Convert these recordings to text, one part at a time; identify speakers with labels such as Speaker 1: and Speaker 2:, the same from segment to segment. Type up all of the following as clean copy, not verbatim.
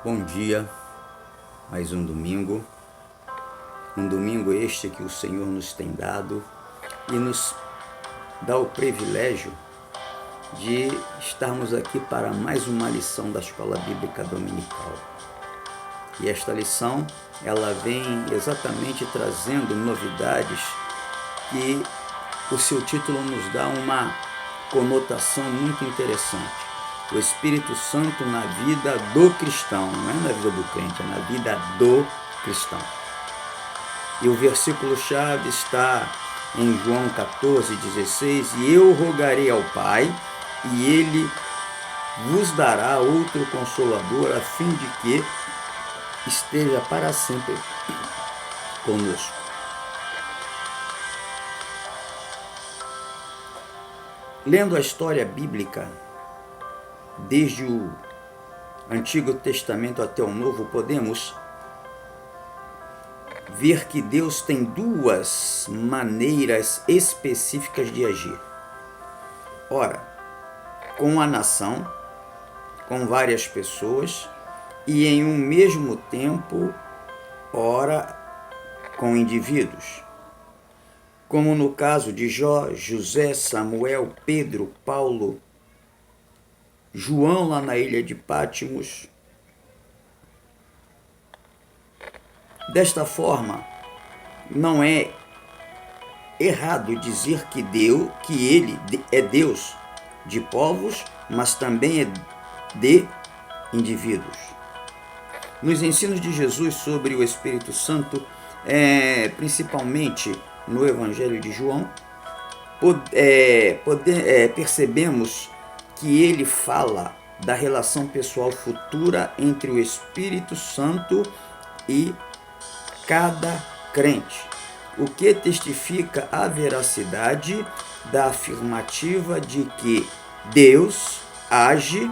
Speaker 1: Bom dia, mais um domingo este que o Senhor nos tem dado e nos dá o privilégio de estarmos aqui para mais uma lição da Escola Bíblica Dominical. E esta lição, ela vem exatamente trazendo novidades que o seu título nos dá uma conotação muito interessante. O Espírito Santo na vida do cristão, não é na vida do crente, é na vida do cristão. E o versículo-chave está em João 14,16: E eu rogarei ao Pai, e Ele vos dará outro Consolador, a fim de que esteja para sempre conosco. Lendo a história bíblica, desde o Antigo Testamento até o Novo, podemos ver que Deus tem duas maneiras específicas de agir. Ora, com a nação, com várias pessoas, e em um mesmo tempo, ora, com indivíduos. Como no caso de Jó, José, Samuel, Pedro, Paulo, João lá na ilha de Pátimos. Desta forma, não é errado dizer que Ele é Deus de povos, mas também é de indivíduos. Nos ensinos de Jesus sobre o Espírito Santo, principalmente no Evangelho de João, percebemos que ele fala da relação pessoal futura entre o Espírito Santo e cada crente, o que testifica a veracidade da afirmativa de que Deus age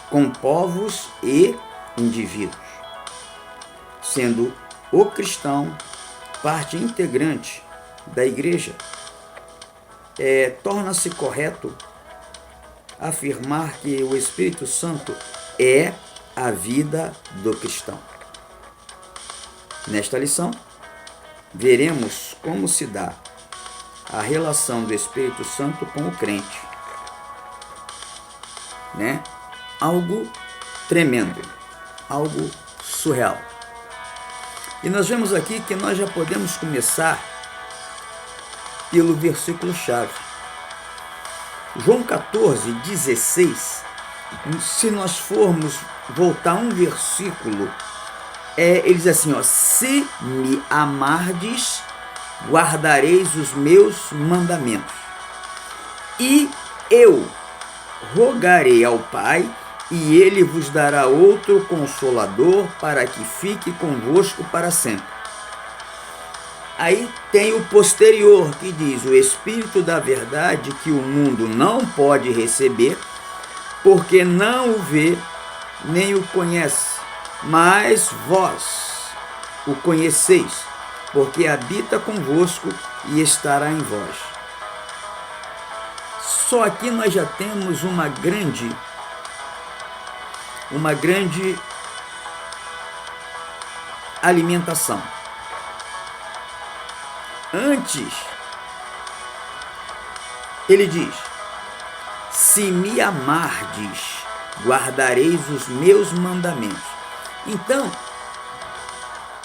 Speaker 1: com povos e indivíduos, sendo o cristão parte integrante da igreja. Torna-se correto afirmar que o Espírito Santo é a vida do cristão. Nesta lição, veremos como se dá a relação do Espírito Santo com o crente, né? Algo tremendo, algo surreal. E nós vemos aqui que nós já podemos começar pelo versículo-chave. João 14,16, se nós formos voltar um versículo, ele diz assim, se me amardes, guardareis os meus mandamentos. E eu rogarei ao Pai, e Ele vos dará outro Consolador, para que fique convosco para sempre. Aí tem o posterior, que diz: o Espírito da verdade, que o mundo não pode receber, porque não o vê, nem o conhece. Mas vós o conheceis, porque habita convosco e estará em vós. Só aqui nós já temos uma grande alimentação. Antes, ele diz: se me amardes, guardareis os meus mandamentos. Então,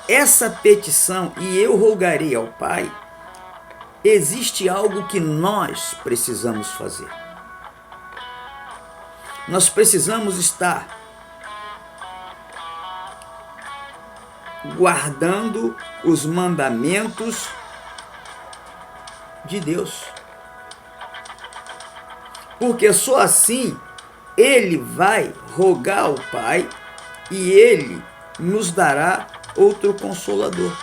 Speaker 1: essa petição, e eu rogarei ao Pai, existe algo que nós precisamos fazer. Nós precisamos estar guardando os mandamentos de Deus. Porque só assim Ele vai rogar ao Pai e Ele nos dará outro Consolador.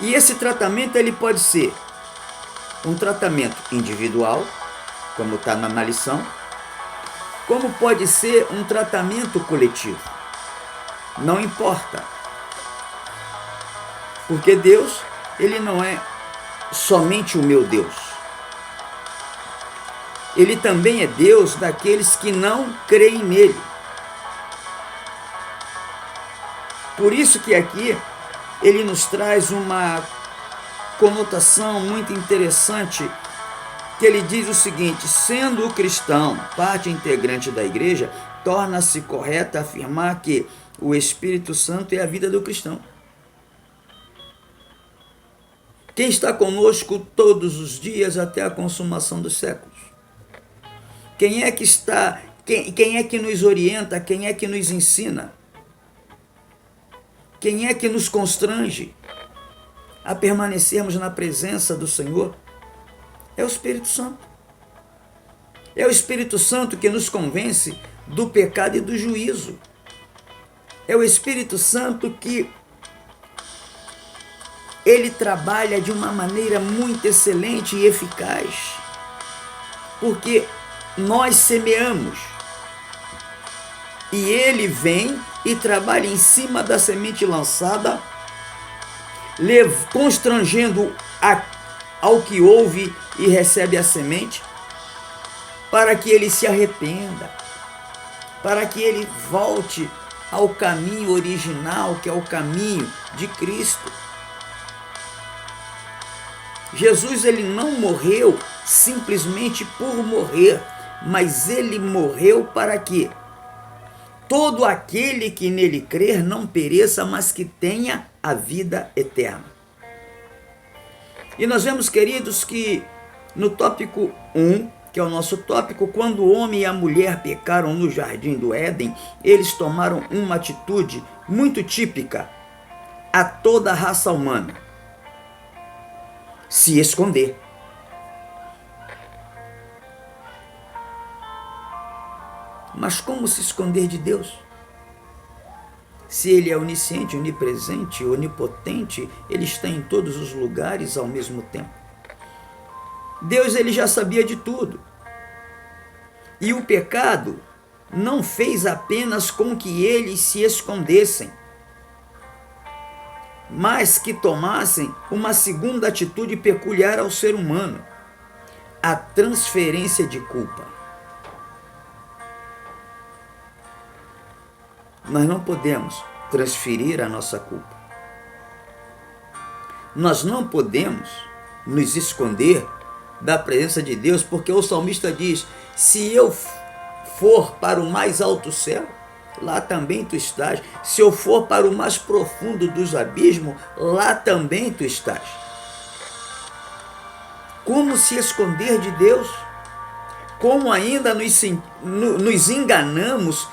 Speaker 1: E esse tratamento ele pode ser um tratamento individual, como está na lição, como pode ser um tratamento coletivo. Não importa. Porque Deus, ele não é somente o meu Deus. Ele também é Deus daqueles que não creem nele. Por isso que aqui ele nos traz uma conotação muito interessante, que ele diz o seguinte: sendo o cristão parte integrante da igreja, torna-se correto afirmar que o Espírito Santo é a vida do cristão. Quem está conosco todos os dias até a consumação dos séculos? Quem é que está, quem é que nos orienta, quem é que nos ensina? Quem é que nos constrange a permanecermos na presença do Senhor? É o Espírito Santo. É o Espírito Santo que nos convence do pecado e do juízo. É o Espírito Santo que ele trabalha de uma maneira muito excelente e eficaz, porque nós semeamos e ele vem e trabalha em cima da semente lançada, constrangendo ao que ouve e recebe a semente, para que ele se arrependa, para que ele volte ao caminho original, que é o caminho de Cristo. Jesus, ele não morreu simplesmente por morrer, mas ele morreu para que todo aquele que nele crer não pereça, mas que tenha a vida eterna. E nós vemos, queridos, que no tópico 1, que é o nosso tópico, quando o homem e a mulher pecaram no jardim do Éden, eles tomaram uma atitude muito típica a toda a raça humana: se esconder. Mas como se esconder de Deus? Se ele é onisciente, onipresente, onipotente, ele está em todos os lugares ao mesmo tempo. Deus, ele já sabia de tudo. E o pecado não fez apenas com que eles se escondessem, mas que tomassem uma segunda atitude peculiar ao ser humano: a transferência de culpa. Nós não podemos transferir a nossa culpa. Nós não podemos nos esconder da presença de Deus, porque o salmista diz: se eu for para o mais alto céu, lá também tu estás. Se eu for para o mais profundo dos abismos, lá também tu estás. Como se esconder de Deus? Como ainda nos enganamos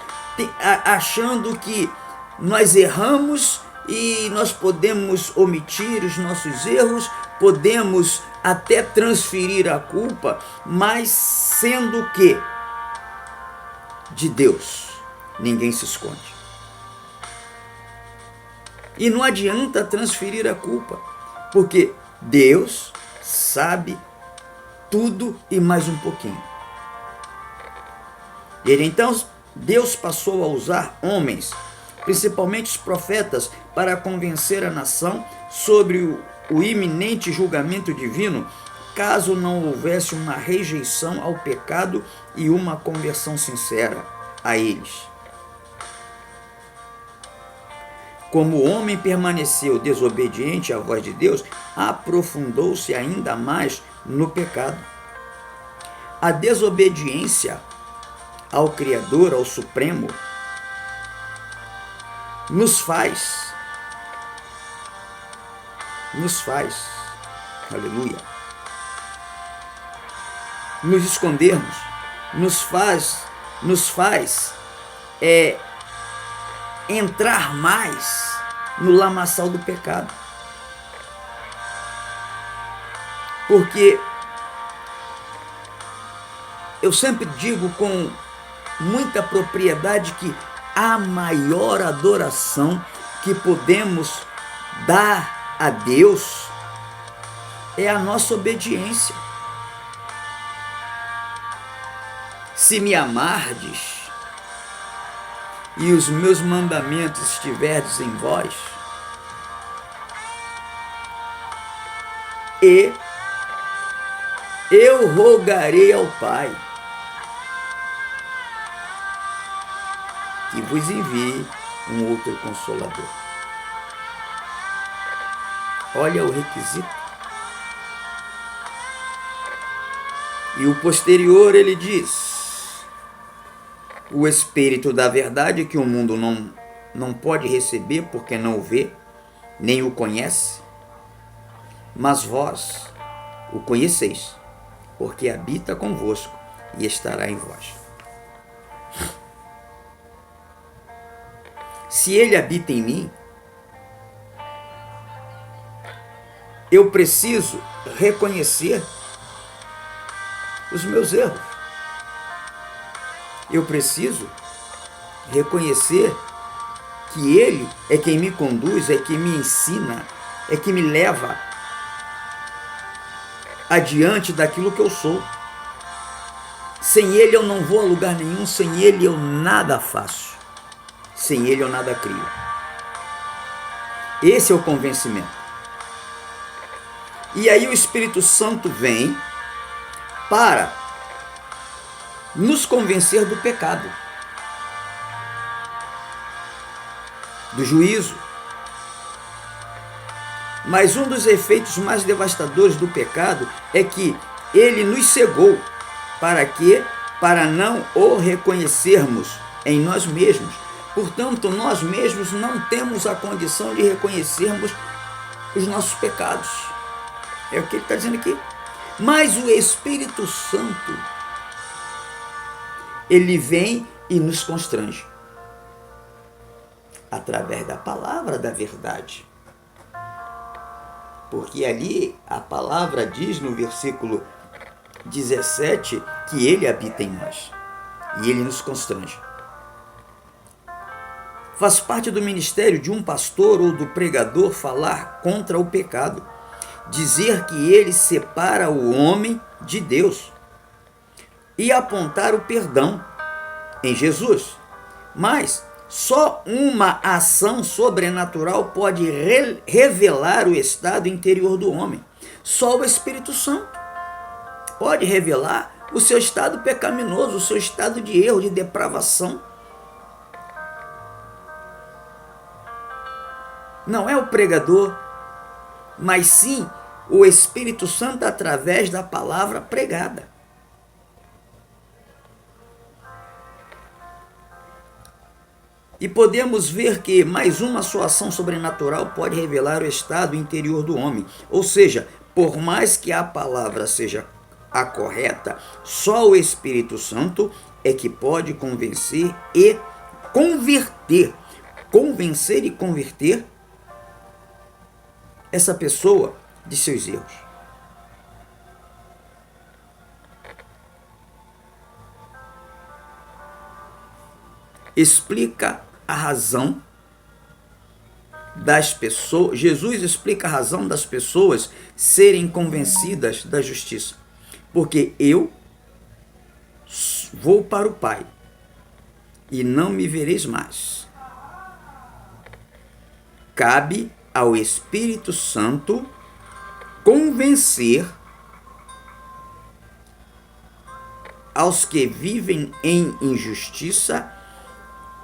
Speaker 1: achando que nós erramos e nós podemos omitir os nossos erros, podemos até transferir a culpa, mas sendo que de Deus ninguém se esconde. E não adianta transferir a culpa, porque Deus sabe tudo e mais um pouquinho. Deus passou a usar homens, principalmente os profetas, para convencer a nação sobre o iminente julgamento divino, caso não houvesse uma rejeição ao pecado e uma conversão sincera a eles. Como o homem permaneceu desobediente à voz de Deus, aprofundou-se ainda mais no pecado. A desobediência ao Criador, ao Supremo, nos faz, aleluia, nos escondermos, nos faz entrar mais no lamaçal do pecado. Porque eu sempre digo com muita propriedade que a maior adoração que podemos dar a Deus é a nossa obediência. Se me amardes e os meus mandamentos estiverdes em vós, e eu rogarei ao Pai, que vos envie um outro Consolador. Olha o requisito. E o posterior ele diz: o Espírito da verdade, que o mundo não pode receber porque não o vê, nem o conhece, mas vós o conheceis, porque habita convosco e estará em vós. Se ele habita em mim, eu preciso reconhecer os meus erros. Eu preciso reconhecer que Ele é quem me conduz, é quem me ensina, é quem me leva adiante daquilo que eu sou. Sem Ele eu não vou a lugar nenhum, sem Ele eu nada faço, sem Ele eu nada crio. Esse é o convencimento. E aí o Espírito Santo vem para nos convencer do pecado, do juízo. Mas um dos efeitos mais devastadores do pecado é que ele nos cegou. Para quê? Para não o reconhecermos em nós mesmos. Portanto, nós mesmos não temos a condição de reconhecermos os nossos pecados. É o que ele está dizendo aqui. Mas o Espírito Santo, ele vem e nos constrange através da palavra da verdade. Porque ali a palavra diz no versículo 17 que ele habita em nós e ele nos constrange. Faz parte do ministério de um pastor ou do pregador falar contra o pecado, dizer que ele separa o homem de Deus e apontar o perdão em Jesus. Mas só uma ação sobrenatural pode revelar o estado interior do homem. Só o Espírito Santo pode revelar o seu estado pecaminoso, o seu estado de erro, de depravação. Não é o pregador, mas sim o Espírito Santo através da palavra pregada. E podemos ver que mais uma sua ação sobrenatural pode revelar o estado interior do homem. Ou seja, por mais que a palavra seja a correta, só o Espírito Santo é que pode convencer e converter. Convencer e converter essa pessoa de seus erros. Explica a razão das pessoas, Jesus explica a razão das pessoas serem convencidas da justiça. Porque eu vou para o Pai e não me vereis mais. Cabe ao Espírito Santo convencer aos que vivem em injustiça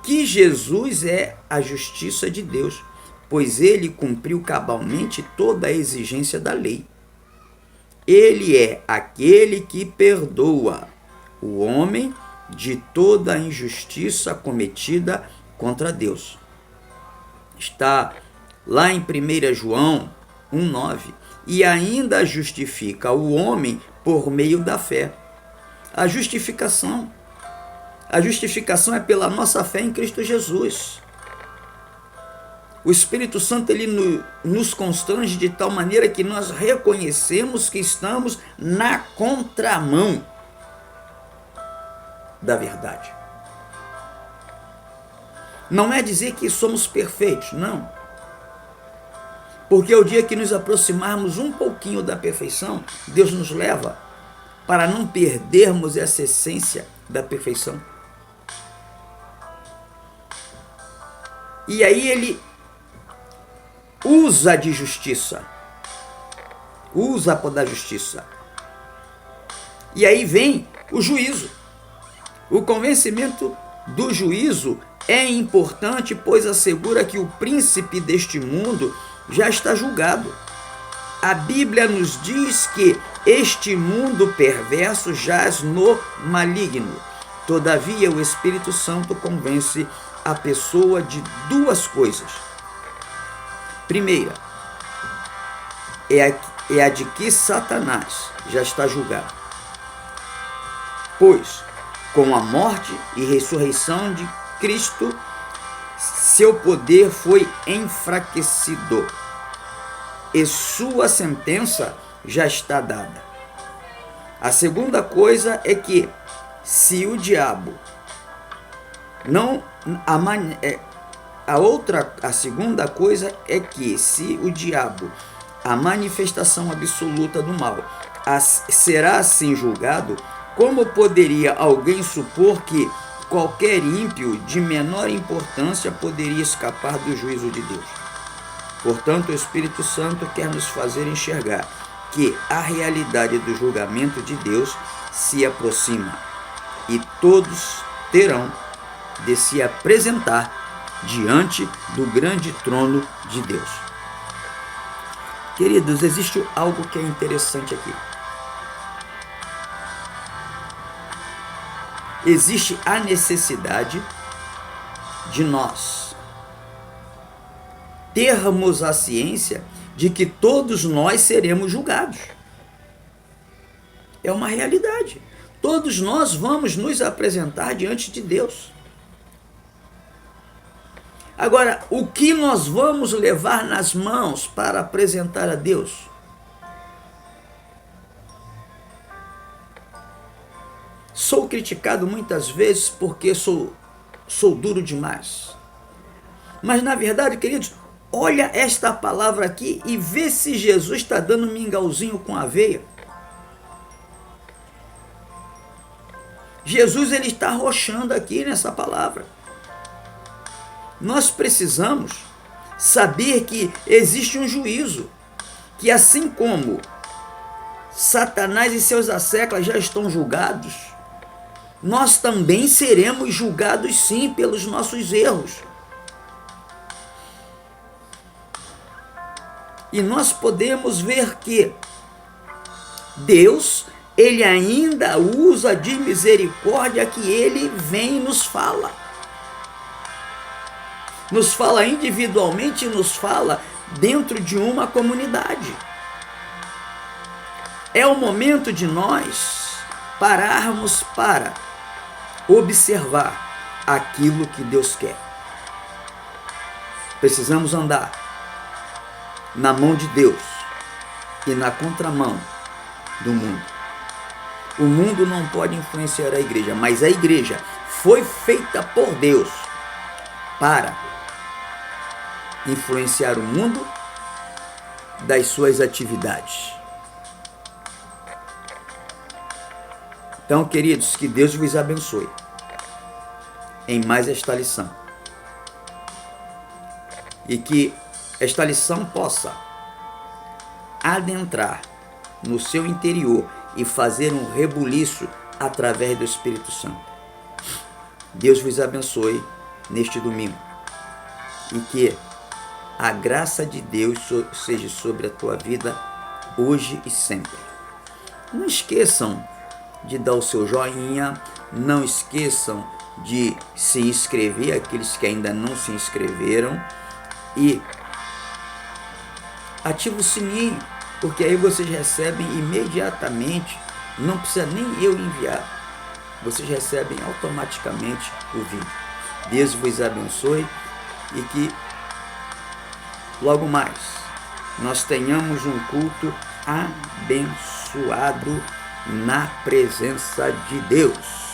Speaker 1: que Jesus é a justiça de Deus, pois ele cumpriu cabalmente toda a exigência da lei. Ele é aquele que perdoa o homem de toda a injustiça cometida contra Deus. Está lá em 1 João 1,9. E ainda justifica o homem por meio da fé. A justificação é pela nossa fé em Cristo Jesus. O Espírito Santo ele nos constrange de tal maneira que nós reconhecemos que estamos na contramão da verdade. Não é dizer que somos perfeitos, não. Porque o dia que nos aproximarmos um pouquinho da perfeição, Deus nos leva para não perdermos essa essência da perfeição. E aí ele usa de justiça, usa da justiça. E aí vem o juízo. O convencimento do juízo é importante, pois assegura que o príncipe deste mundo já está julgado. A Bíblia nos diz que este mundo perverso jaz no maligno. Todavia, o Espírito Santo convence a pessoa de duas coisas. Primeira, é a de que Satanás já está julgado. Pois, com a morte e ressurreição de Cristo, seu poder foi enfraquecido e sua sentença já está dada. A segunda coisa é que, se o diabo não a segunda coisa é que, se o diabo, a manifestação absoluta do mal, será assim julgado, como poderia alguém supor que qualquer ímpio de menor importância poderia escapar do juízo de Deus? Portanto, o Espírito Santo quer nos fazer enxergar que a realidade do julgamento de Deus se aproxima e todos terão de se apresentar diante do grande trono de Deus. Queridos, existe algo que é interessante aqui. Existe a necessidade de nós termos a ciência de que todos nós seremos julgados. É uma realidade. Todos nós vamos nos apresentar diante de Deus. Agora, o que nós vamos levar nas mãos para apresentar a Deus? Sou criticado muitas vezes porque sou duro demais. Mas na verdade, queridos, olha esta palavra aqui e vê se Jesus está dando mingauzinho com aveia. Jesus, ele está arrochando aqui nessa palavra. Nós precisamos saber que existe um juízo, que assim como Satanás e seus asseclas já estão julgados, nós também seremos julgados sim pelos nossos erros. E nós podemos ver que Deus, ele ainda usa de misericórdia que ele vem e nos fala. Nos fala individualmente e nos fala dentro de uma comunidade. É o momento de nós pararmos para observar aquilo que Deus quer. Precisamos andar na mão de Deus e na contramão do mundo. O mundo não pode influenciar a igreja, mas a igreja foi feita por Deus para influenciar o mundo das suas atividades. Então, queridos, que Deus vos abençoe em mais esta lição. E que esta lição possa adentrar no seu interior e fazer um rebuliço através do Espírito Santo. Deus vos abençoe neste domingo. E que a graça de Deus seja sobre a tua vida hoje e sempre. Não esqueçam de dar o seu joinha, não esqueçam de se inscrever, aqueles que ainda não se inscreveram, e ativa o sininho, porque aí vocês recebem imediatamente, não precisa nem eu enviar, vocês recebem automaticamente o vídeo. Deus vos abençoe e que logo mais nós tenhamos um culto abençoado na presença de Deus.